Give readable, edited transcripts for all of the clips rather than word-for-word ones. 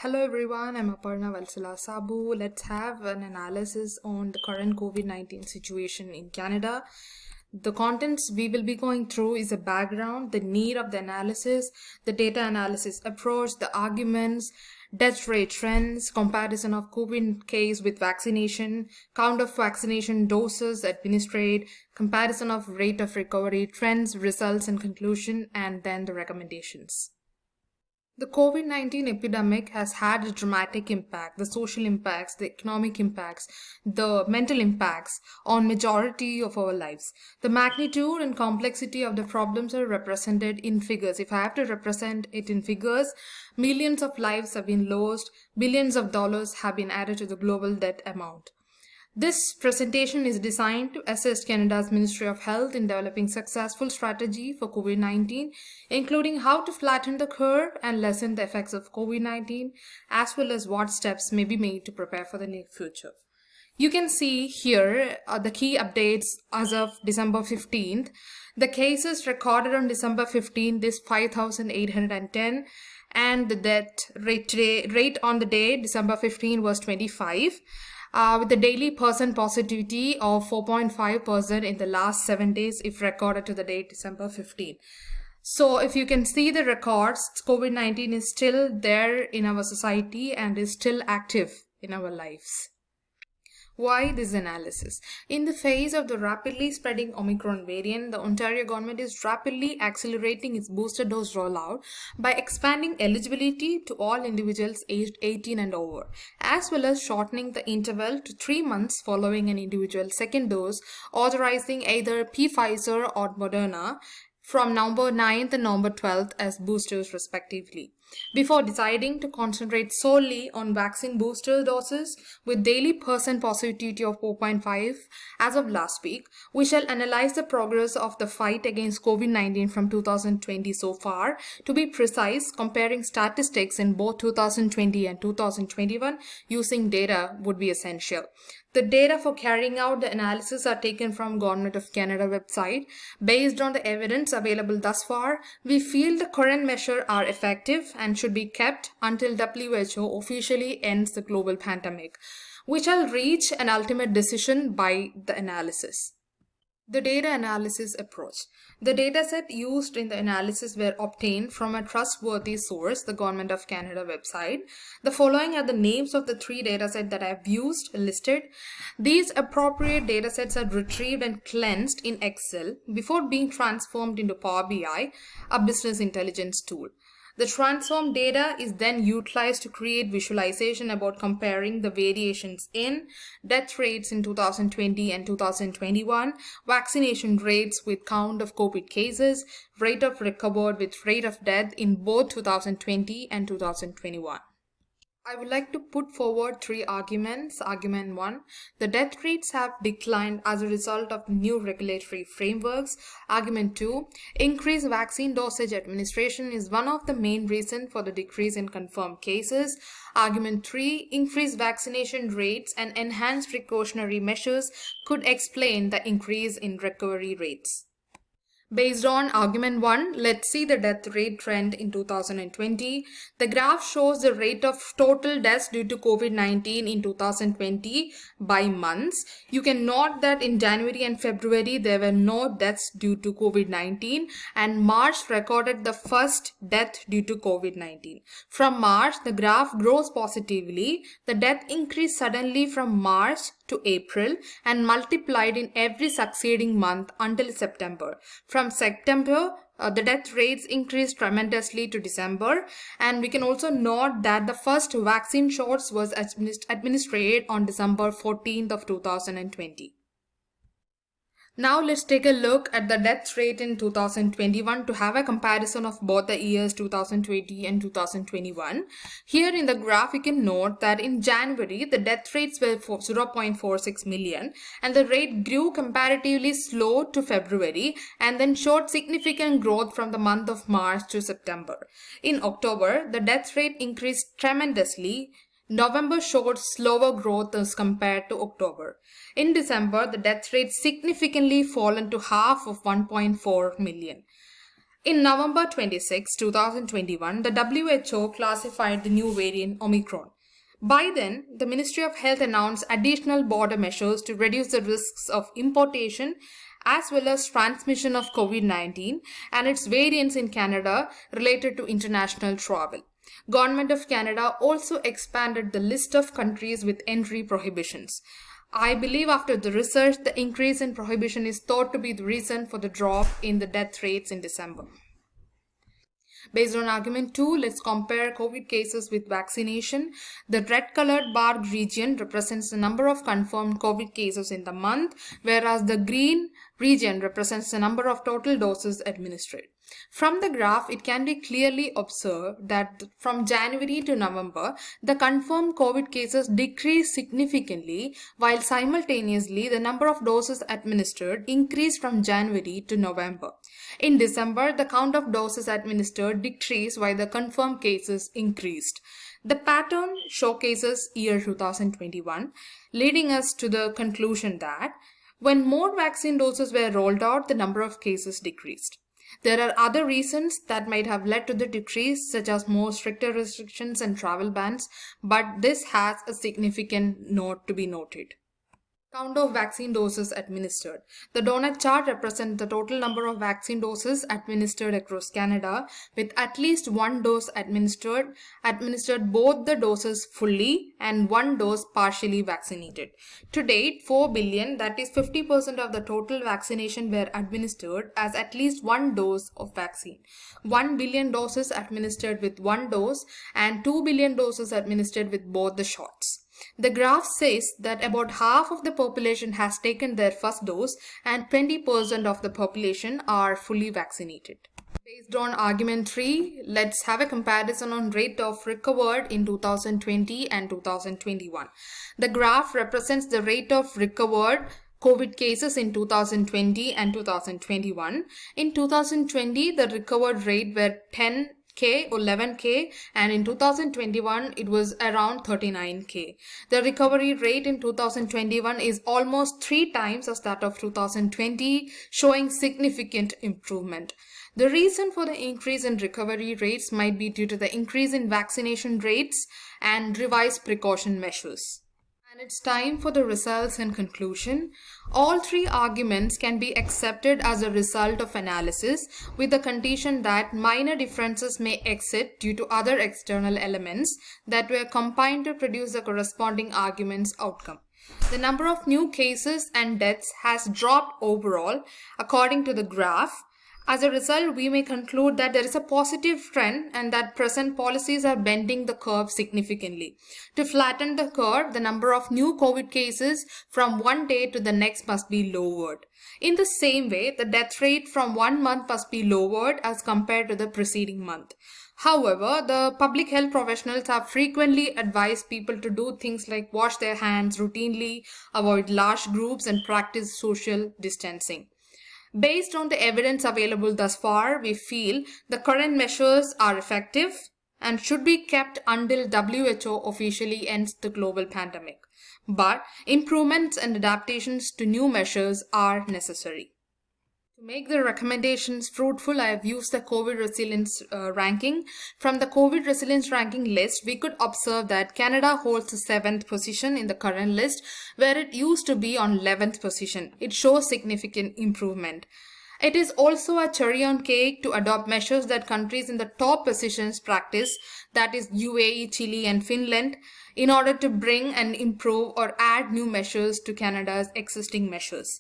Hello everyone, I'm Aparna Valsala Sabu. Let's have an analysis on the current COVID-19 situation in Canada. The contents we will be going through is a background, the need of the analysis, the data analysis approach, the arguments, death rate trends, comparison of COVID case with vaccination, count of vaccination doses administered, comparison of rate of recovery, trends, results and conclusion, and then the recommendations. The COVID-19 epidemic has had a dramatic impact, the social impacts, the economic impacts, the mental impacts on majority of our lives. The magnitude and complexity of the problems are represented in figures. If I have to represent it in figures, millions of lives have been lost, billions of dollars have been added to the global debt amount. This presentation is designed to assist Canada's Ministry of Health in developing successful strategy for COVID-19, including how to flatten the curve and lessen the effects of COVID-19, as well as what steps may be made to prepare for the near future. You can see here the key updates as of December 15th. The cases recorded on December 15th is 5,810 and the death rate on the day, December 15, was 25. With the daily person positivity of 4.5% in the last 7 days if recorded to the date December 15. So if you can see the records, COVID-19 is still there in our society and is still active in our lives. Why this analysis? In the face of the rapidly spreading Omicron variant, the Ontario government is rapidly accelerating its booster dose rollout by expanding eligibility to all individuals aged 18 and over, as well as shortening the interval to 3 months following an individual's second dose, authorizing either Pfizer or Moderna from November 9th and November 12th as boosters respectively, before deciding to concentrate solely on vaccine booster doses with daily person positivity of 4.5 as of last week. We shall analyze the progress of the fight against COVID-19 from 2020 so far. To be precise, comparing statistics in both 2020 and 2021 using data would be essential. The data for carrying out the analysis are taken from Government of Canada website. Based on the evidence available thus far, we feel the current measures are effective and should be kept until WHO officially ends the global pandemic. We shall reach an ultimate decision by the analysis. The data analysis approach. The dataset used in the analysis were obtained from a trustworthy source, the Government of Canada website. The following are the names of the 3 datasets that I have used listed. These appropriate datasets are retrieved and cleansed in Excel before being transformed into Power BI, a business intelligence tool. The transformed data is then utilized to create visualization about comparing the variations in death rates in 2020 and 2021, vaccination rates with count of COVID cases, rate of recovered with rate of death in both 2020 and 2021. I would like to put forward 3 arguments. Argument 1, the death rates have declined as a result of new regulatory frameworks. Argument 2, increased vaccine dosage administration is one of the main reasons for the decrease in confirmed cases. Argument 3, increased vaccination rates and enhanced precautionary measures could explain the increase in recovery rates. Based on argument 1, let's see the death rate trend in 2020. The graph shows the rate of total deaths due to COVID-19 in 2020 by months. You can note that in January and February there were no deaths due to COVID-19 and March recorded the first death due to COVID-19. From March, the graph grows positively. The death increased suddenly from March to April and multiplied in every succeeding month until September. From September, the death rates increased tremendously to December, and we can also note that the first vaccine shots was administered on December 14th of 2020. Now let's take a look at the death rate in 2021 to have a comparison of both the years 2020 and 2021. Here in the graph, you can note that in January, the death rates were 0.46 million and the rate grew comparatively slow to February and then showed significant growth from the month of March to September. In October, the death rate increased tremendously. November showed slower growth as compared to October. In December, the death rate significantly fallen to half of 1.4 million. In November 26, 2021, the WHO classified the new variant Omicron. By then, the Ministry of Health announced additional border measures to reduce the risks of importation as well as transmission of COVID-19 and its variants in Canada related to international travel. Government of Canada also expanded the list of countries with entry prohibitions. I believe after the research, the increase in prohibition is thought to be the reason for the drop in the death rates in December. Based on argument 2, let's compare COVID cases with vaccination. The red-colored barred region represents the number of confirmed COVID cases in the month, whereas the green region represents the number of total doses administered. From the graph, it can be clearly observed that from January to November, the confirmed COVID cases decreased significantly, while simultaneously the number of doses administered increased from January to November. In December, the count of doses administered decreased while the confirmed cases increased. The pattern showcases year 2021, leading us to the conclusion that when more vaccine doses were rolled out, the number of cases decreased. There are other reasons that might have led to the decrease, such as more stricter restrictions and travel bans, but this has a significant note to be noted. Count of vaccine doses administered. The donut chart represents the total number of vaccine doses administered across Canada, with at least one dose administered both the doses fully and one dose partially vaccinated. To date, 4 billion, that is 50% of the total vaccination, were administered as at least one dose of vaccine. 1 billion doses administered with one dose and 2 billion doses administered with both the shots. The graph says that about half of the population has taken their first dose and 20% of the population are fully vaccinated. Based on argument 3, let's have a comparison on rate of recovered in 2020 and 2021. The graph represents the rate of recovered COVID cases in 2020 and 2021. In 2020, the recovered rate were 10K or 11K, and in 2021 it was around 39K. The recovery rate in 2021 is almost 3 times as that of 2020, showing significant improvement. The reason for the increase in recovery rates might be due to the increase in vaccination rates and revised precaution measures. And it's time for the results and conclusion. All 3 arguments can be accepted as a result of analysis, with the condition that minor differences may exist due to other external elements that were combined to produce the corresponding argument's outcome. The number of new cases and deaths has dropped overall according to the graph. As a result, we may conclude that there is a positive trend and that present policies are bending the curve significantly. To flatten the curve, the number of new COVID cases from one day to the next must be lowered. In the same way, the death rate from one month must be lowered as compared to the preceding month. However, the public health professionals have frequently advised people to do things like wash their hands routinely, avoid large groups, and practice social distancing. Based on the evidence available thus far, we feel the current measures are effective and should be kept until WHO officially ends the global pandemic. But improvements and adaptations to new measures are necessary. To make the recommendations fruitful, I have used the COVID resilience ranking. From the COVID resilience ranking list, we could observe that Canada holds the 7th position in the current list, where it used to be on 11th position. It shows significant improvement. It is also a cherry on cake to adopt measures that countries in the top positions practice, that is UAE, Chile, and Finland, in order to bring and improve or add new measures to Canada's existing measures.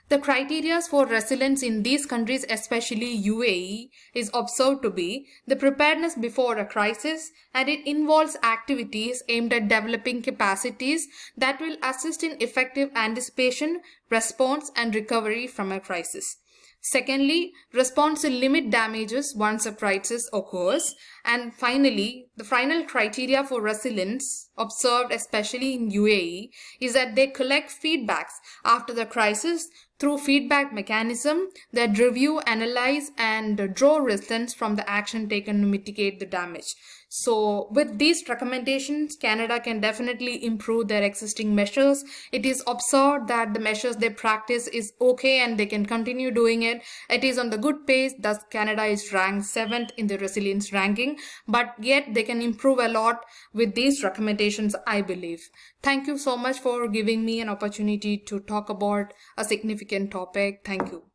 The criteria for resilience in these countries, especially UAE, is observed to be the preparedness before a crisis, and it involves activities aimed at developing capacities that will assist in effective anticipation, response, and recovery from a crisis. Secondly, response to limit damages once a crisis occurs. And finally, the final criteria for resilience observed especially in UAE is that they collect feedbacks after the crisis through feedback mechanism that review, analyze, and draw lessons from the action taken to mitigate the damage. So with these recommendations, Canada can definitely improve their existing measures. It is observed that the measures they practice is okay and they can continue doing it. It is on the good pace. Thus, Canada is ranked 7th in the resilience ranking, but yet they can improve a lot with these recommendations, I believe. Thank you so much for giving me an opportunity to talk about a significant topic. Thank you.